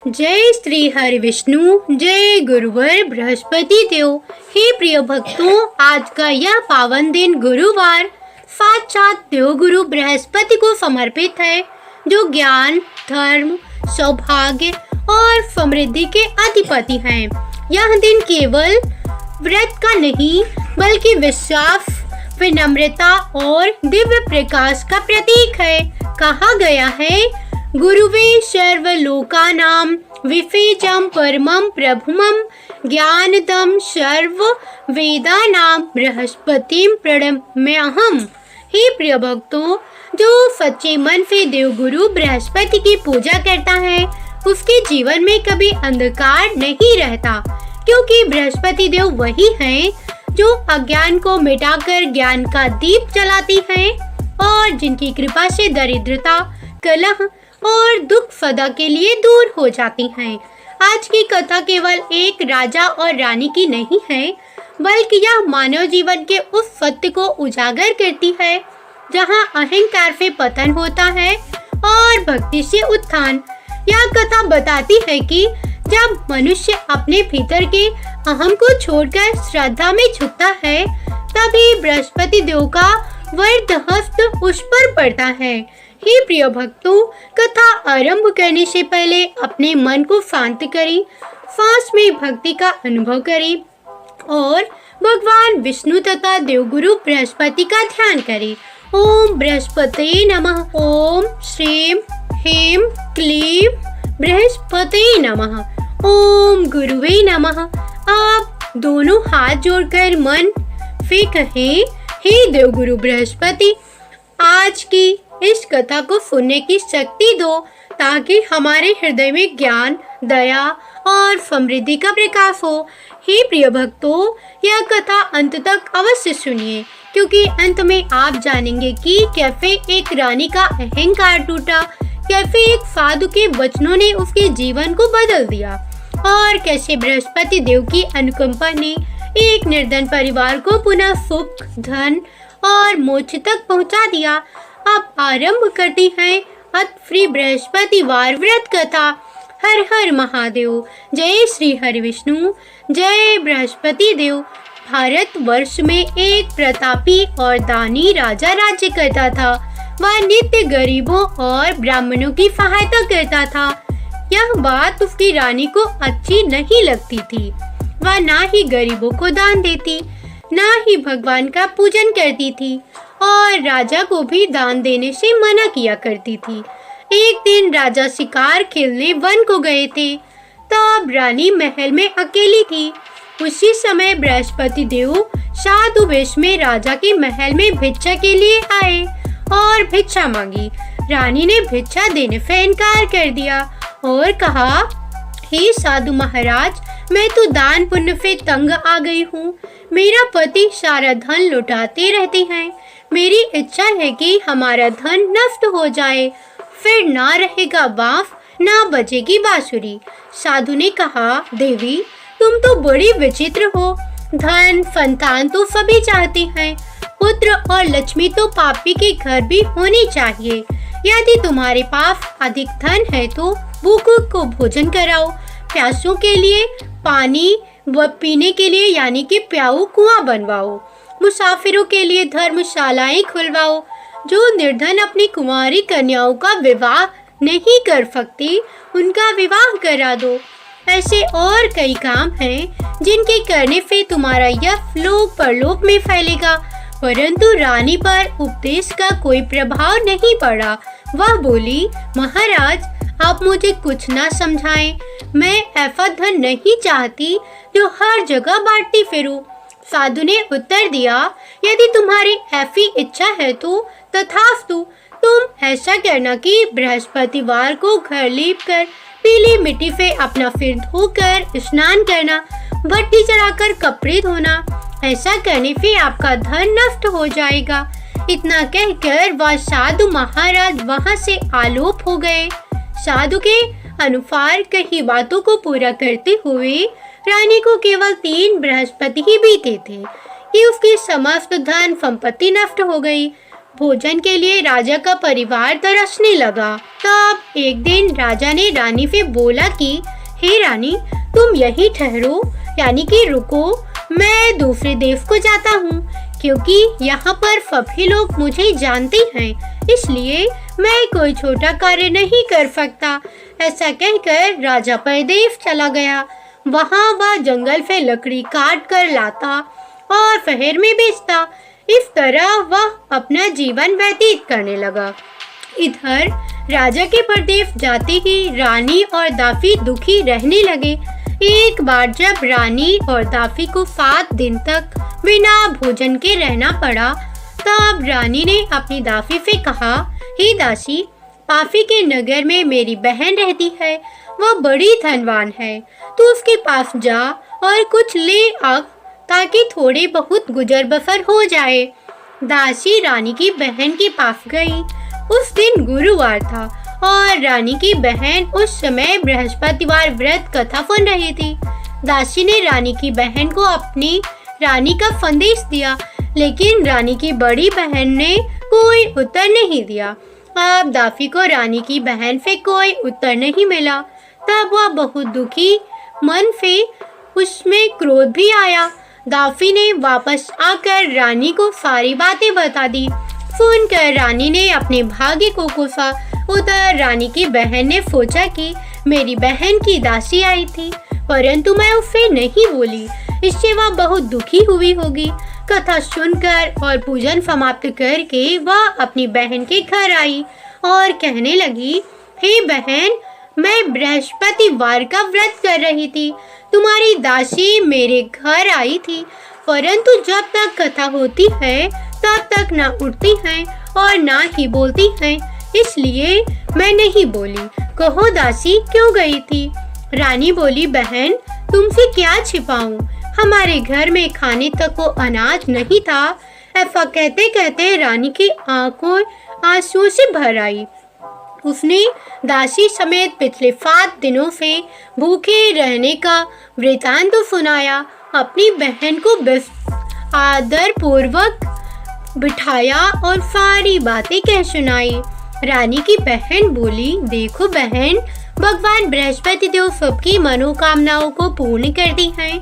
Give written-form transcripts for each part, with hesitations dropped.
जय श्री हरि विष्णु, जय गुरुवर बृहस्पति देव। हे प्रिय भक्तों, आज का यह पावन दिन गुरुवार साक्षात देव गुरु बृहस्पति को समर्पित है, जो ज्ञान, धर्म, सौभाग्य और समृद्धि के अधिपति हैं। यह दिन केवल व्रत का नहीं, बल्कि विश्वास, विनम्रता और दिव्य प्रकाश का प्रतीक है। कहा गया है, गुरुवे सर्वलोकानां विफेजं परमं प्रभुमं ज्ञानदं सर्व वेदानां बृहस्पतिं प्रणम्यहम्। हे प्रिय भक्तों, जो सच्चे मन से देव गुरु बृहस्पति की पूजा करता है, उसके जीवन में कभी अंधकार नहीं रहता, क्योंकि बृहस्पति देव वही हैं जो अज्ञान को मिटाकर ज्ञान का दीप जलाती हैं और जिनकी कृपा से दरिद्रता, कलह और दुख सदा के लिए दूर हो जाती हैं। आज की कथा केवल एक राजा और रानी की नहीं है, बल्कि यह मानव जीवन के उस सत्य को उजागर करती है जहां अहंकार से पतन होता है और भक्ति से उत्थान। यह कथा बताती है कि जब मनुष्य अपने भीतर के अहम को छोड़कर श्रद्धा में झुकता है, तभी बृहस्पति देव का वरद हस्त उस पर पड़ता है। हे प्रिय भक्तों, कथा आरंभ करने से पहले अपने मन को शांत करें, सांस में भक्ति का अनुभव करें और भगवान विष्णु तथा देवगुरु बृहस्पति का ध्यान करें। ओम बृहस्पते नमः। ओम श्रीम ह्रीं क्लीं बृहस्पते नमः। ओम गुरुवे नमः। आप दोनों हाथ जोड़कर मन से कहें, हे देवगुरु बृहस्पति, आज की इस कथा को सुनने की शक्ति दो, ताकि हमारे हृदय में ज्ञान, दया और समृद्धि का प्रकाश हो। हे प्रिय भक्तों, यह कथा अंत तक अवश्य सुनिए, क्योंकि अंत में आप जानेंगे कि कैसे एक रानी का अहंकार टूटा, कैसे एक साधु के वचनों ने उसके जीवन को बदल दिया और कैसे बृहस्पति देव की अनुकंपा ने एक निर्धन परिवार को पुनः सुख, धन और मोक्ष तक पहुंचा दिया। अब आरंभ करते हैं श्री बृहस्पतिवार व्रत कथा। हर हर महादेव। जय श्री हरि विष्णु, जय बृहस्पति देव। भारत वर्ष में एक प्रतापी और दानी राजा राज्य करता था। वह नित्य गरीबों और ब्राह्मणों की सहायता करता था। यह बात उसकी रानी को अच्छी नहीं लगती थी। वह ना ही गरीबों को दान देती, ना ही भगवान का पूजन करती थी और राजा को भी दान देने से मना किया करती थी। एक दिन राजा शिकार खेलने वन को गए थे, तब रानी महल में अकेली थी। उसी समय बृहस्पति देव साधु वेश में राजा के महल में भिक्षा के लिए आए और भिक्षा मांगी। रानी ने भिक्षा देने से इनकार कर दिया और कहा, हे साधु महाराज, मैं तो दान पुण्य से तंग आ गई हूँ। मेरा पति सारा धन लुटाते रहते हैं। मेरी इच्छा है कि हमारा धन नष्ट हो जाए, फिर ना रहेगा बांस, ना बजेगी बांसुरी। साधु ने कहा, देवी, तुम तो बड़ी विचित्र हो। धन, संतान तो सभी चाहते हैं, पुत्र और लक्ष्मी तो पापी के घर भी होनी चाहिए। यदि तुम्हारे पास अधिक धन है तो भूखों को भोजन कराओ, प्यासों के लिए पानी व पीने के लिए यानी कि प्याऊ कुआं बनवाओ, मुसाफिरों के लिए धर्मशालाएं खुलवाओ। जो निर्धन अपनी कुंवारी कन्याओं का विवाह नहीं कर सकती, उनका विवाह करा दो। ऐसे और कई काम हैं जिनके करने से तुम्हारा यश लोक परलोक में फैलेगा। परंतु रानी पर उपदेश का कोई प्रभाव नहीं पड़ा। वह बोली, महाराज, आप मुझे कुछ ना समझाएं। मैं ऐसा धन नहीं चाहती जो हर जगह बांटती फिरूं। साधु ने उत्तर दिया, यदि तुम्हारी ऐसी इच्छा है तो तथास्तु। तुम ऐसा करना कि बृहस्पतिवार को घर लीप कर पीली मिट्टी से अपना सिर धोकर स्नान करना, भट्टी चढ़ाकर कपड़े धोना। ऐसा करने से आपका धन नष्ट हो जाएगा। इतना कहकर वह साधु महाराज वहां से आलोप हो गए। साधु के अनुसार कई बातों को पूरा करते हुए रानी को केवल 3 बृहस्पति ही बीते थे कि उसकी समस्त धन संपत्ति नष्ट हो गई। भोजन के लिए राजा का परिवार तरसने लगा। तब एक दिन राजा ने रानी से बोला कि हे रानी, तुम यहीं ठहरो, यानी कि रुको, मैं दूसरे देश को जाता हूँ, क्योंकि यहाँ पर सभी लोग मुझे जानते हैं, इसलिए मैं कोई छोटा कार्य नहीं कर सकता। ऐसा कहकर राजा परदेश चला गया। वहाँ वह जंगल से लकड़ी काट कर लाता और शहर में बेचता। इस तरह वह अपना जीवन व्यतीत करने लगा। इधर राजा के परदेश जाते ही रानी और दासी दुखी रहने लगे। एक बार जब रानी और दासी को 7 दिन तक बिना भोजन के रहना पड़ा, तब रानी ने अपनी दासी से कहा, हे दासी, पाफी के नगर में मेरी बहन रहती है, वह बड़ी धनवान है, तू उसके पास जा और कुछ ले आ ताकि थोड़ी बहुत गुजर बसर हो जाए। दासी रानी की बहन के पास गई। उस दिन गुरुवार था और रानी की बहन उस समय बृहस्पतिवार व्रत कथा सुन रही थी। दासी ने रानी की बहन को अपनी रानी का संदेश दिया, लेकिन रानी की बड़ी बहन ने कोई उत्तर नहीं दिया। अब दासी को रानी की बहन से कोई उत्तर नहीं मिला। तब वह बहुत दुखी मन से, उसमें क्रोध भी आया। दासी ने वापस आकर रानी को सारी बातें बता दी। सुनकर रानी ने अपने भाग्य को कोसा। उधर रानी की बहन ने सोचा कि मेरी बहन की दासी आई थी, परंतु मैं उससे नहीं बोली, इससे वह बहुत दुखी हुई होगी। कथा सुनकर और पूजन समाप्त करके वह अपनी बहन के घर आई और कहने लगी, हे बहन, मैं बृहस्पतिवार का व्रत कर रही थी, तुम्हारी दासी मेरे घर आई थी, परंतु जब तक कथा होती है तब तक ना उठती हैं और ना ही बोलती हैं, इसलिए मैं नहीं बोली। कहो दासी क्यों गई थी? रानी बोली, बहन, तुमसे क्या छिपाऊं, हमारे घर में खाने तक को अनाज नहीं था। ऐसा कहते कहते रानी की आंखों आंसुओं से भर आई। उसने दासी समेत पिछले 7 दिनों से भूखे रहने का वृतांत सुनाया। अपनी बहन को आदर पूर्वक बिठाया और सारी बातें कह सुनाई। रानी की बहन बोली, देखो बहन, भगवान बृहस्पति देव सबकी मनोकामनाओं को पूर्ण करते हैं।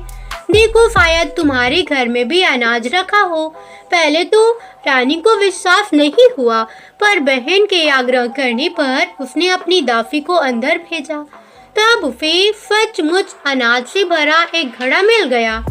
देखो, शायद तुम्हारे घर में भी अनाज रखा हो। पहले तो रानी को विश्वास नहीं हुआ, पर बहन के आग्रह करने पर उसने अपनी दासी को अंदर भेजा। तब उसे सचमुच अनाज से भरा एक घड़ा मिल गया।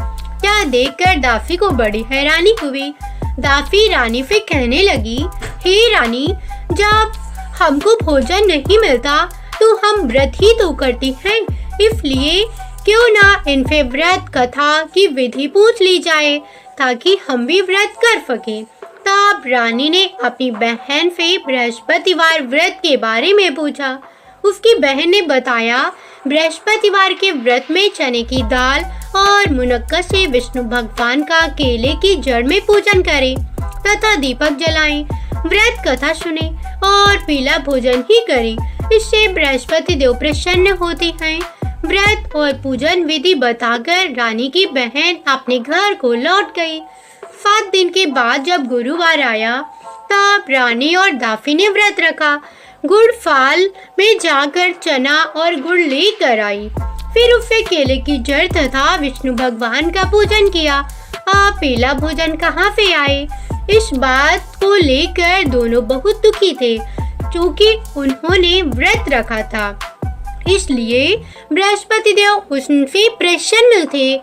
यह देखकर दासी को बड़ी हैरानी हुई। दासी रानी से कहने लगी, हे रानी, जब हमको भोजन नहीं मिलता तो हम व्रत ही तो करती हैं, इसलिए क्यों ना इनसे व्रत कथा की विधि पूछ ली जाए ताकि हम भी व्रत कर सकें। तब रानी ने अपनी बहन से बृहस्पतिवार व्रत के बारे में पूछा। उसकी बहन ने बताया, बृहस्पतिवार के व्रत में चने की दाल और मुनक्का से विष्णु भगवान का केले की जड़ में पूजन करें तथा दीपक जलाएं, व्रत कथा सुने और पीला भोजन ही करें, इससे बृहस्पति देव प्रसन्न होते हैं। व्रत और पूजन विधि बताकर रानी की बहन अपने घर को लौट गई। 7 दिन के बाद जब गुरुवार आया, तब रानी और दासी ने व्रत रखा। गुड़ फाल में जाकर चना और गुड़ लेकर आई, फिर उससे केले की जड़ तथा विष्णु भगवान का पूजन किया। आप पीला भोजन कहाँ से आए? इस बात को लेकर दोनों बहुत दुखी थे, क्योंकि उन्होंने व्रत रखा था, इसलिए बृहस्पति देव उनसे प्रसन्न थे।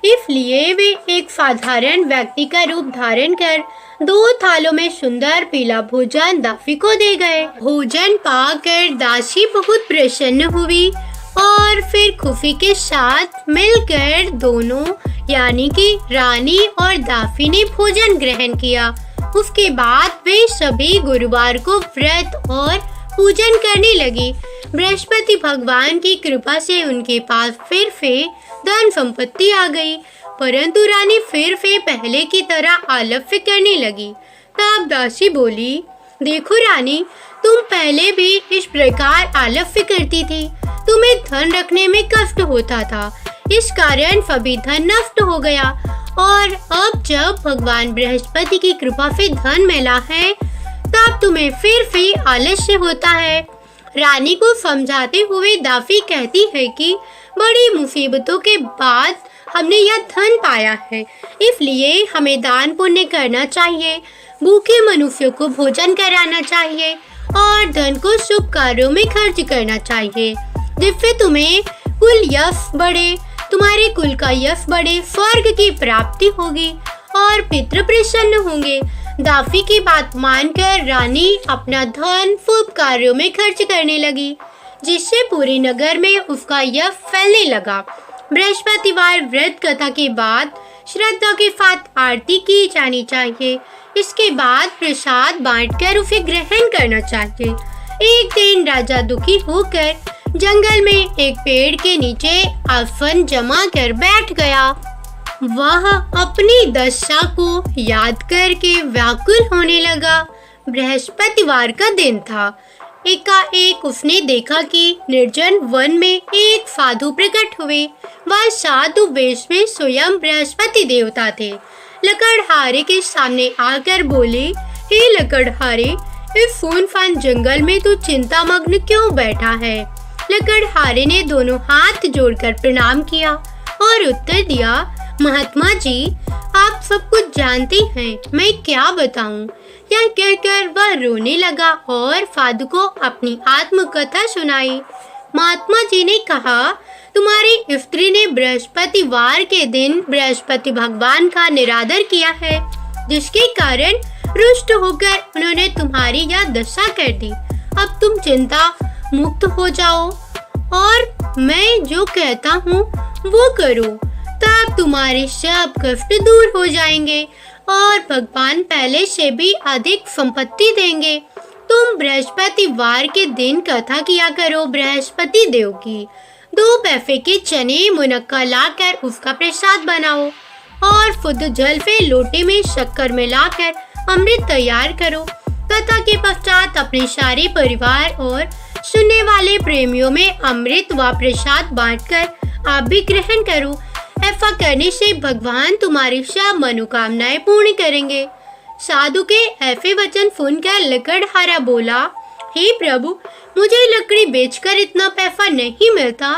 इसलिए वे एक साधारण व्यक्ति का रूप धारण कर 2 थालों में सुंदर पीला भोजन दासी को दे गए। भोजन पाकर दासी बहुत प्रसन्न हुई और फिर खुशी के साथ मिलकर दोनों यानी कि रानी और दासी ने भोजन ग्रहण किया। उसके बाद वे सभी गुरुवार को व्रत और पूजन करने लगी। बृहस्पति भगवान की कृपा से उनके पास फिर से धन संपत्ति आ गई, परंतु रानी फिर से पहले की तरह आलस्य करने लगी। तब दासी बोली, देखो रानी, तुम पहले भी इस प्रकार आलस्य करती थी, तुम्हें धन रखने में कष्ट होता था, इस कारण सभी धन नष्ट हो गया, और अब जब भगवान बृहस्पति की कृपा से धन मिला है तब तुम्हें फिर आलस्य होता है। रानी को समझाते हुए दाफी कहती है कि बड़ी मुसीबतों के बाद हमने यह धन पाया है, इसलिए हमें दान पुण्य करना चाहिए, भूखे मनुष्यों को भोजन कराना चाहिए और धन को शुभ कार्यों में खर्च करना चाहिए, जिससे तुम्हें कुल यश बढ़े, तुम्हारे कुल का यश बढ़े, स्वर्ग की प्राप्ति होगी और पितृ प्रसन्न होंगे। दाफी की बात मानकर रानी अपना धन शुभ कार्यों में खर्च करने लगी, जिससे पूरे नगर में उसका यश फैलने लगा। बृहस्पतिवार व्रत कथा के बाद श्रद्धा के साथ आरती की जानी चाहिए। इसके बाद प्रसाद बांटकर उसे ग्रहण करना चाहिए। एक दिन राजा दुखी होकर जंगल में एक पेड़ के नीचे आसन जमा कर बैठ गया। वह अपनी दशा को याद करके व्याकुल होने लगा। बृहस्पतिवार का दिन था। एकाएक उसने देखा कि निर्जन वन में एक साधु प्रकट हुए। वह साधु वेश में स्वयं बृहस्पति देवता थे। लकड़हारे के सामने आकर बोले, हे लकड़हारे, इस सुनसान जंगल में तू चिंतामग्न क्यों बैठा है? लकड़हारे ने दोनों हाथ जोड़कर प्रणाम किया और उत्तर दिया, महात्मा जी, आप सब कुछ जानते हैं, मैं क्या बताऊं? यह कहकर वह रोने लगा और साधु को अपनी आत्मकथा सुनाई। महात्मा जी ने कहा, तुम्हारी स्त्री ने बृहस्पतिवार के दिन बृहस्पति भगवान का निरादर किया है, जिसके कारण रुष्ट होकर उन्होंने तुम्हारी यह दशा कर दी। अब तुम चिंता मुक्त हो जाओ और मैं जो कहता हूँ वो करो, तब तुम्हारे सब कष्ट दूर हो जाएंगे और भगवान पहले से भी अधिक संपत्ति देंगे। तुम बृहस्पतिवार के दिन कथा किया करो बृहस्पति देव की। 2 पैसे के चने मुनक्का लाकर उसका प्रसाद बनाओ और शुद्ध जल से लोटे में शक्कर मिलाकर अमृत तैयार करो। कथा के पश्चात अपने सारे परिवार और सुनने वाले प्रेमियों में अमृत व प्रसाद बांटकर आप भी ग्रहण करो। ऐसा करने से भगवान तुम्हारी सब मनोकामनाएं पूर्ण करेंगे। साधु के ऐसे वचन सुनकर लकड़हारा बोला, हे प्रभु, मुझे लकड़ी बेचकर इतना पैसा नहीं मिलता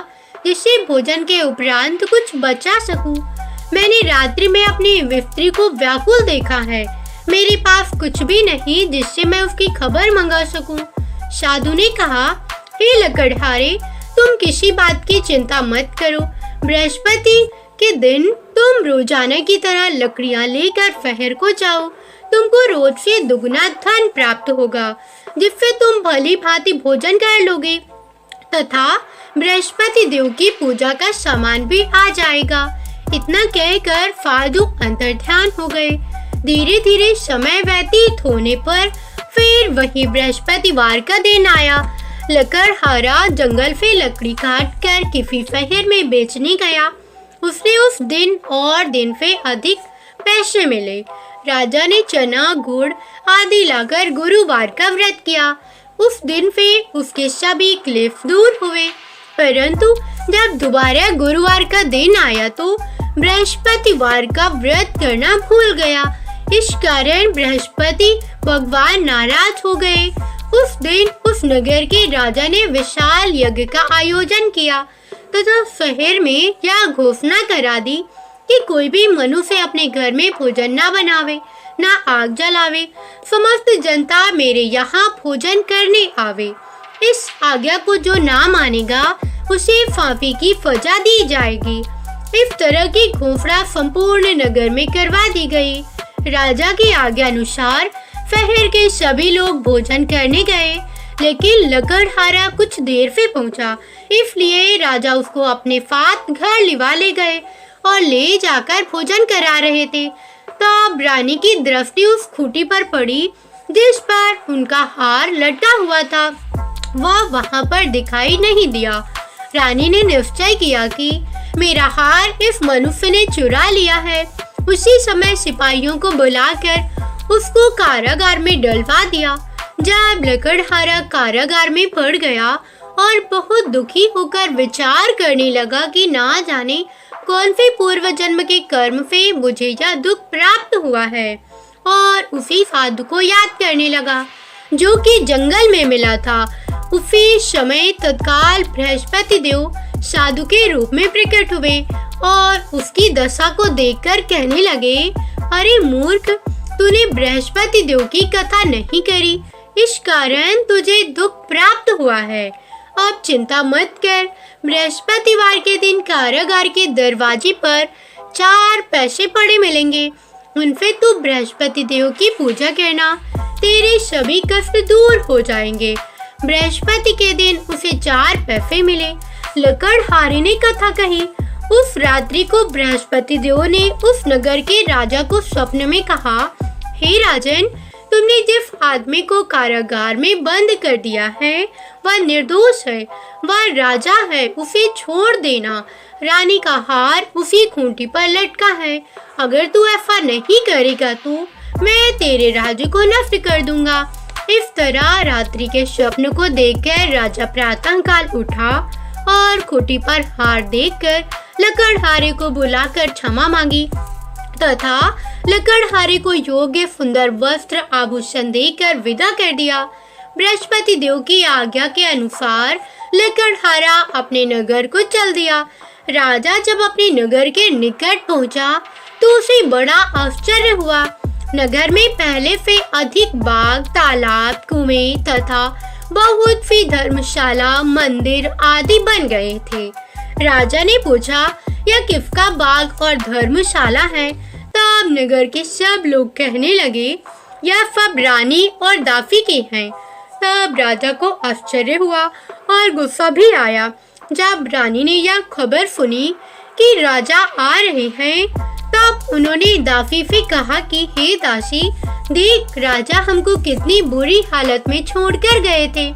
जिससे भोजन के उपरांत कुछ बचा सकूं। मैंने रात्रि में अपनी स्त्री को व्याकुल देखा है। मेरे पास कुछ भी नहीं जिससे मैं उसकी खबर मंगा सकूं। साधु ने कहा, हे लकड़हारे, तुम किसी बात की चिंता मत करो। बृहस्पति के दिन तुम रोजाना की तरह लकड़ियां लेकर शहर को जाओ। तुमको रोज से दुगना धन प्राप्त होगा, जिससे तुम भली भांति भोजन कर लोगे तथा बृहस्पति देव की पूजा का सामान भी आ जाएगा। इतना कहकर साधु अंतर्ध्यान हो गए। धीरे धीरे समय व्यतीत होने पर फिर वही बृहस्पतिवार का दिन आया। लकड़हारा जंगल से लकड़ी काट कर किसी शहर में बेचने गया। उसने उस दिन और दिन से अधिक पैसे मिले। राजा ने चना, गुड़ आदि लाकर गुरुवार का व्रत किया। उस दिन से उसके सभी क्लेश दूर हुए। परंतु जब दोबारा गुरुवार का दिन आया तो बृहस्पतिवार का व्रत करना भूल गया। इस कारण बृहस्पति भगवान नाराज हो गए। उस दिन उस नगर के राजा ने विशाल यज्ञ का आयोजन किया तथा शहर में यह घोषणा करा दी कि कोई भी मनुष्य अपने घर में भोजन न बनावे, न आग जलावे। समस्त जनता मेरे यहाँ भोजन करने आवे। इस आज्ञा को जो ना मानेगा उसे फांसी की सजा दी जाएगी। इस तरह की घोषणा संपूर्ण नगर में करवा दी गई। राजा की आज्ञा अनुसार शहर के सभी लोग भोजन करने गए, लेकिन लकड़हारा कुछ देर से पहुंचा, इसलिए राजा उसको अपने साथ घर लिवा ले गए और ले जाकर भोजन करा रहे थे। तब रानी की दृष्टि उस खूंटी पर पड़ी जिस पर उनका हार लटा हुआ था। वह वहां पर दिखाई नहीं दिया। रानी ने निश्चय किया कि मेरा हार इस मनुष्य ने चुरा लिया है। उसी समय सिपाहियों को बुलाकर उसको कारागार में डलवा दिया। जब लकड़हारा कारागार में पड़ गया और बहुत दुखी होकर विचार करने लगा कि ना जाने कौन से पूर्व जन्म के कर्म से मुझे यह दुख प्राप्त हुआ है, और उसी साधु को याद करने लगा। जो कि जंगल में मिला था। उसी समय तत्काल बृहस्पति देव साधु के रूप में प्रकट हुए और उसकी दशा को देखकर कहने लगे, अरे मूर्ख, तूने बृहस्पति देव की कथा नहीं करी, इस कारण तुझे दुख प्राप्त हुआ है। अब चिंता मत कर, बृहस्पतिवार के दिन कारागार के दरवाजे पर 4 पैसे पड़े मिलेंगे। उनसे तू बृहस्पति देव की पूजा करना, तेरे सभी कष्ट दूर हो जाएंगे। बृहस्पति के दिन उसे 4 पैसे मिले। लकड़हारे ने कथा कही। उस रात्रि को बृहस्पति देव ने उस नगर के राजा को स्वप्न में कहा, हे राजन, तुमने जिस आदमी को कारागार में बंद कर दिया है वह निर्दोष है, वह राजा है, उसे छोड़ देना। रानी का हार उसी खूंटी पर लटका है। अगर तू ऐसा नहीं करेगा तो मैं तेरे राज्य को नष्ट कर दूंगा। इस तरह रात्रि के स्वप्न को देखकर राजा प्रातःकाल उठा और खूंटी पर हार देखकर लकड़हारे को बुलाकर क्षमा मांगी तथा लकड़हारे को योग्य सुंदर वस्त्र आभूषण देकर विदा कर दिया। बृहस्पति देव की आज्ञा के अनुसार लकड़हारा अपने नगर को चल दिया। राजा जब अपने नगर के निकट पहुंचा तो उसे बड़ा आश्चर्य हुआ। नगर में पहले से अधिक बाग, तालाब, कुएं तथा बहुत सी धर्मशाला, मंदिर आदि बन गए थे। राजा ने पूछा, यह किसका बाग और धर्मशाला है? तब नगर के सब लोग कहने लगे, यह सब रानी और दासी के हैं। तब राजा को आश्चर्य हुआ और गुस्सा भी आया। जब रानी ने यह खबर सुनी कि राजा आ रहे हैं, तब उन्होंने दासी से कहा कि हे दासी, देख राजा हमको कितनी बुरी हालत में छोड़कर गए थे।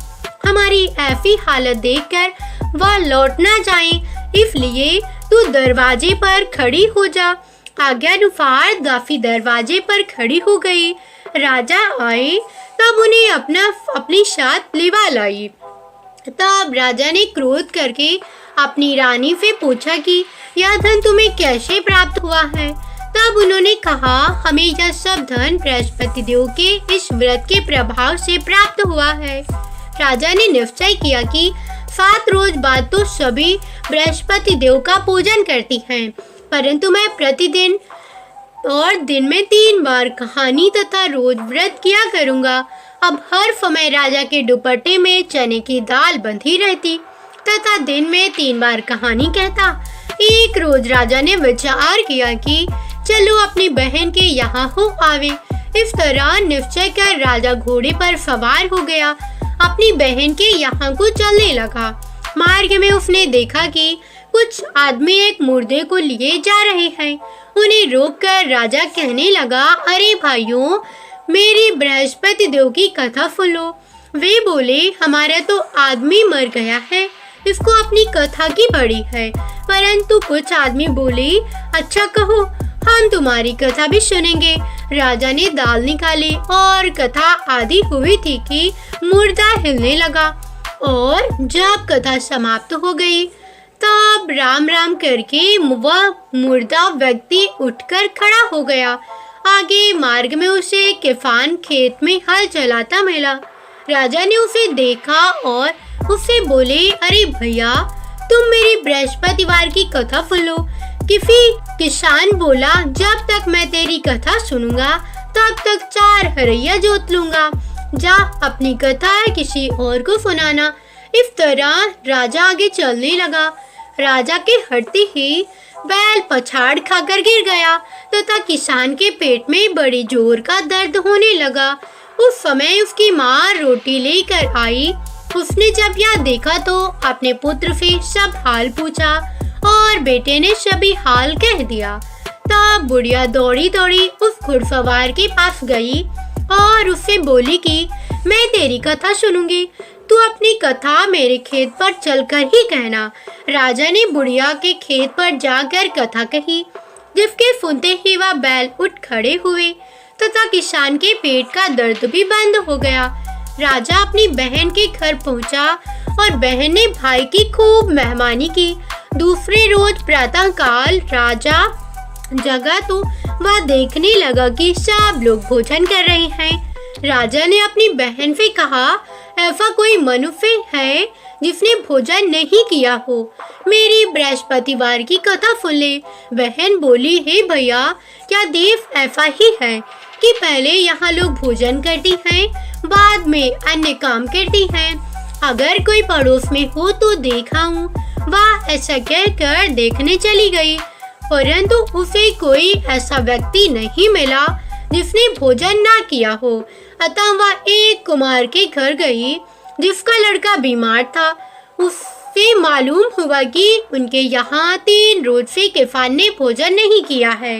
हमारी ऐसी हालत देखकर वह लौट ना जाए, इसलिए तू दरवाजे पर खड़ी हो जा। आज्ञानुसार दासी दरवाजे पर खड़ी हो गई। राजा आए तब उन्हें अपनी साथ लिवा लाई। तब राजा ने क्रोध करके अपनी रानी से पूछा कि यह धन तुम्हें कैसे प्राप्त हुआ है? तब उन्होंने कहा, हमें यह सब धन बृहस्पति देव के इस व्रत के प्रभाव से प्राप्त हुआ है। राजा ने निश्चय किया कि 7 रोज बाद तो सभी बृहस्पति देव का पूजन करती हैं, परंतु मैं प्रतिदिन और दिन में 3 बार कहानी तथा रोज व्रत किया करूंगा। अब हर समय राजा के दुपट्टे में चने की दाल बंधी रहती तथा दिन में 3 बार कहानी कहता। एक रोज राजा ने विचार किया कि चलो अपनी बहन के यहाँ हो आवे। इस तरह निश्चय कर राजा घोड़े पर सवार हो गया, अपनी बहन के यहाँ को चलने लगा। मार्ग में उसने देखा कि कुछ आदमी एक मुर्दे को लिए जा रहे हैं। उन्हें रोककर राजा कहने लगा, अरे भाइयों, मेरी बृहस्पति देव की कथा सुन लो। वे बोले, हमारा तो आदमी मर गया है, इसको अपनी कथा की पड़ी है। परंतु कुछ आदमी बोले, अच्छा कहो, हम तुम्हारी कथा भी सुनेंगे। राजा ने दाल निकाली और कथा आदि हुई थी कि मुर्दा हिलने लगा और जब कथा समाप्त हो गई तब राम राम करके वह मुर्दा व्यक्ति उठकर खड़ा हो गया। आगे मार्ग में उसे किसान खेत में हल चलाता मिला। राजा ने उसे देखा और उससे बोले, अरे भैया, तुम मेरी बृहस्पतिवार की कथा सुन लो। किसी किसान बोला, जब तक मैं तेरी कथा सुनूंगा तब तक 4 हरैया जोत लूंगा। जा अपनी कथा किसी और को सुनाना। इस तरह राजा आगे चलने लगा। राजा के हटते ही बैल पछाड़ खाकर गिर गया तथा किसान के पेट में बड़ी जोर का दर्द होने लगा। उस समय उसकी माँ रोटी लेकर आई। उसने जब यह देखा तो अपने पुत्र से सब हाल पूछा और बेटे ने सभी हाल कह दिया। तब बुढ़िया दौड़ी दौड़ी उस घुड़सवार के पास गई और उससे बोली कि मैं तेरी कथा सुनूंगी, तू अपनी कथा मेरे खेत पर चलकर ही कहना। राजा ने बुढ़िया के खेत पर जाकर कथा कही, जिसके सुनते ही वह बैल उठ खड़े हुए तथा किसान के पेट का दर्द भी बंद हो गया। राजा अपनी बहन के घर पहुंचा और बहन ने भाई की खूब मेहमानी की। दूसरे रोज प्रातःकाल राजा जगा तो वह देखने लगा कि सब लोग भोजन कर रहे हैं। राजा ने अपनी बहन से कहा, ऐसा कोई मनुष्य है जिसने भोजन नहीं किया हो, मेरी बृहस्पतिवार की कथा सुन ले। बहन बोली, हे भैया, क्या देव ऐसा ही है कि पहले यहाँ लोग भोजन करती हैं, बाद में अन्य काम करती हैं। अगर कोई पड़ोस में हो तो देखा हूँ। वह ऐसा कहकर देखने चली गई, परंतु उसे कोई ऐसा व्यक्ति नहीं मिला जिसने भोजन ना किया हो। अतः वह एक कुमार के घर गई जिसका लड़का बीमार था। उससे मालूम हुआ कि उनके यहाँ 3 रोज से किसान ने भोजन नहीं किया है।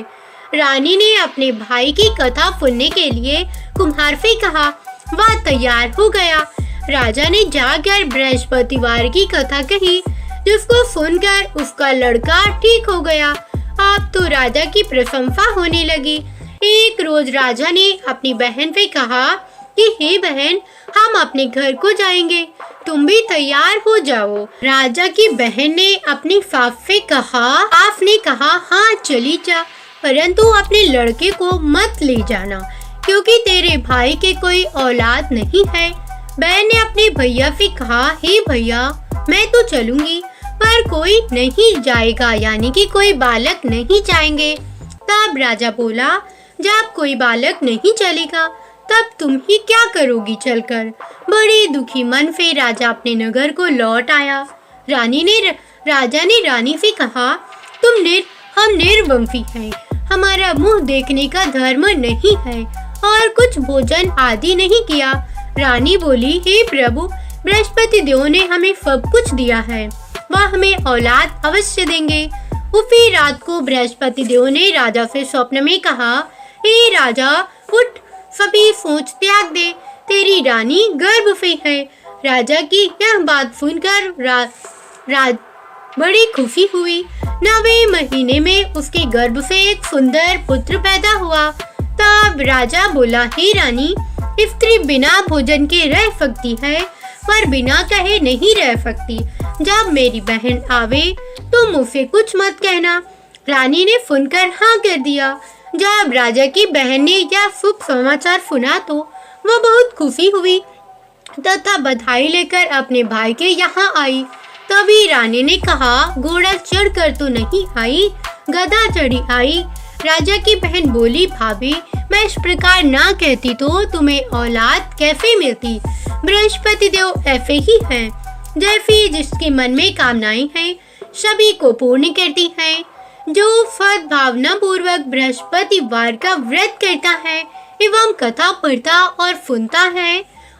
रानी ने अपने भाई की कथा सुनने के लिए कुम्हार से कहा। वह तैयार हो गया। राजा ने जाकर बृहस्पतिवार की कथा कही, जिसको सुनकर उसका लड़का ठीक हो गया। अब तो राजा की प्रशंसा होने लगी। एक रोज राजा ने अपनी बहन से कहा कि हे बहन, हम अपने घर को जाएंगे, तुम भी तैयार हो जाओ। राजा की बहन ने अपनी सास से कहा, आपने कहा हाँ चली जा, परंतु अपने लड़के को मत ले जाना, क्योंकि तेरे भाई के कोई औलाद नहीं है। बहन ने अपने भैया से कहा, हे भैया, मैं तो चलूंगी, पर कोई नहीं जाएगा, यानी कि कोई बालक नहीं जाएंगे। तब राजा बोला, जब कोई बालक नहीं चलेगा तब तुम ही क्या करोगी चलकर। बड़े दुखी मन से राजा अपने नगर को लौट आया। राजा ने रानी से कहा, हम निर्वंशी हैं, हमारा मुंह देखने का धर्म नहीं है और कुछ भोजन आदि नहीं किया। रानी बोली, हे प्रभु, बृहस्पति देव ने हमें सब कुछ दिया है, वह हमें औलाद अवश्य देंगे। उसी रात को बृहस्पति देव ने राजा से स्वप्न में कहा, हे राजा, उठ, सभी सोच त्याग दे, तेरी रानी गर्भ से है। राजा की यह बात सुनकर बड़ी खुशी हुई। 9वें महीने में उसके गर्भ से एक सुंदर पुत्र पैदा हुआ। तब राजा बोला, हे रानी, स्त्री बिना भोजन के रह सकती है, पर बिना कहे नहीं रह सकती। जब मेरी बहन आवे तो मुझसे कुछ मत कहना। रानी ने सुनकर हाँ कर दिया। जब राजा की बहन ने यह शुभ समाचार सुना तो वह बहुत खुशी हुई तथा बधाई लेकर अपने भाई के यहाँ आई। तभी रानी ने कहा, घोड़ा चढ़कर तो नहीं आई, गधा चढ़ी आई। राजा की बहन बोली, भाभी, मैं इस प्रकार ना कहती तो तुम्हें औलाद कैसे मिलती। बृहस्पति देव ऐसे ही हैं, जैसी जिसके मन में कामनाएं हैं सभी को पूर्ण करती हैं। जो सद्भावना पूर्वक बृहस्पतिवार का व्रत करता है एवं कथा पढ़ता और सुनता है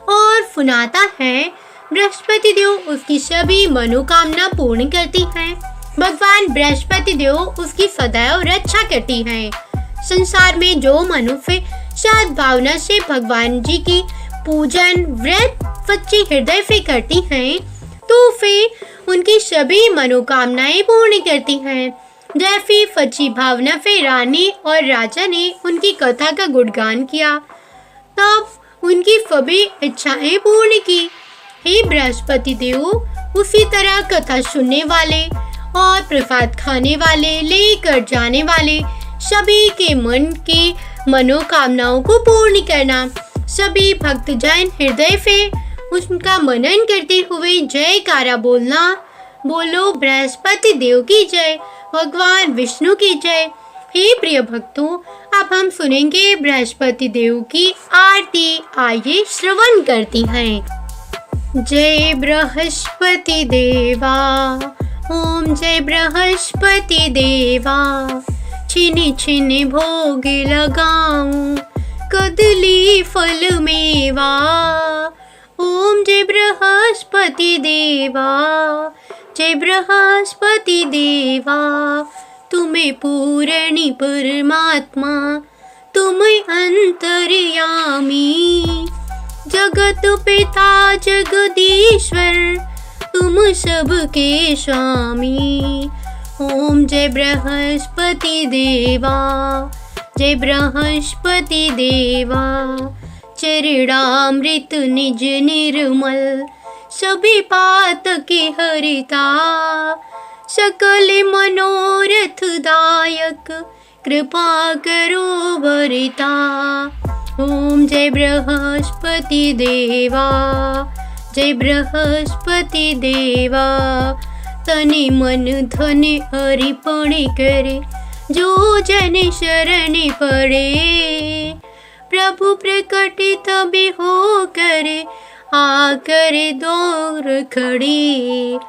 और सुनाता है, बृहस्पति देव उसकी सभी मनोकामना पूर्ण करती हैं। भगवान बृहस्पति देव उसकी सदैव रक्षा करती हैं। संसार में जो मनुष्य सद्भावना से भगवान जी की पूजन व्रत सच्चे हृदय से करती हैं, तो फिर उनकी सभी मनोकामनाएं पूर्ण करती हैं। जैसी सच्ची भावना से रानी और राजा ने उनकी कथा का गुणगान किया, तब उनकी सभी इच्छाएं पूर्ण की। हे बृहस्पति देव, उसी तरह कथा सुनने वाले और प्रसाद खाने वाले, लेकर जाने वाले सभी के मन की मनोकामनाओं को पूर्ण करना। सभी भक्तजन हृदय से उनका मनन करते हुए जयकारा बोलना। बोलो बृहस्पति देव की जय, भगवान विष्णु की जय। हे प्रिय भक्तों, अब हम सुनेंगे बृहस्पति देव की आरती। आइए श्रवण करती हैं। जय बृहस्पति देवा, ओम जय बृहस्पति देवा, छिनि छिनि भोग लगाऊं कदली फल मेवा। ओम जय बृहस्पति देवा, जय बृहस्पति देवा, तुम्हें पूरणी परमात्मा, तुम्हें अंतर्यामी, जगत पिता जगदीश्वर, तुम सबके स्वामी। ओम जय बृहस्पति देवा, जय बृहस्पति देवा, चरणामृत निज निर्मल, सभी पात के हरिता, सकल मनोरथ दायक, कृपा करो भरिता। ओम जय बृहस्पति देवा, जय बृहस्पति देवा। तने मन धन अर्पण करे, जो जन शरण पड़े। प्रभु प्रकट तबे हो करे, आकर दौर खड़ी।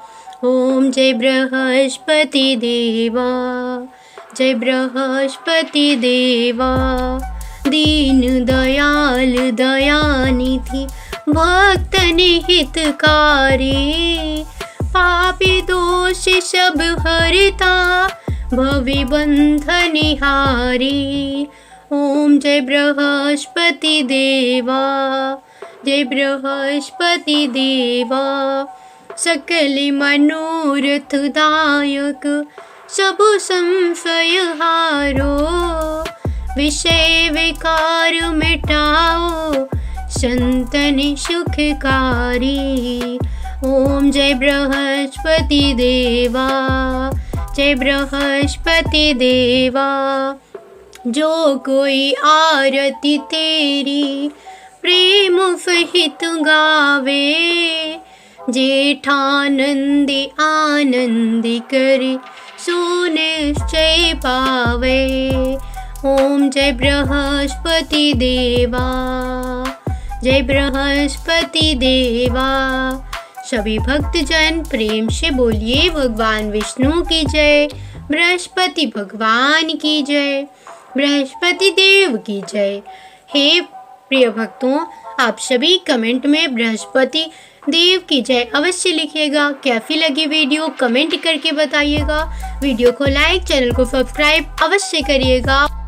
ओम जय बृहस्पति देवा, जय बृहस्पति देवा। दीन दयाल दयानिधि, भक्तन हितकारी। पापी दोष सब हरता, भवि बंधन हारी। ओम जय बृहस्पति देवा, जय बृहस्पति देवा। सकल मनोरथ दायक, सब संशय हारो। विषय विकार मिटाओ, संतन सुखकारी। ओम जय बृहस्पति देवा, जय बृहस्पति देवा। जो कोई आरती तेरी प्रेम सहित गावे। जेठानंदी आनंदी करे, सो निश्चय पावे। ओम जय बृहस्पति देवा, जय बृहस्पति देवा। सभी भक्तजन प्रेम से बोलिए भगवान विष्णु की जय, बृहस्पति भगवान की जय, बृहस्पति देव की जय। हे प्रिय भक्तों, आप सभी कमेंट में बृहस्पति देव की जय अवश्य लिखिएगा। कैसी लगी वीडियो कमेंट करके बताइएगा। वीडियो को लाइक, चैनल को सब्सक्राइब अवश्य करिएगा।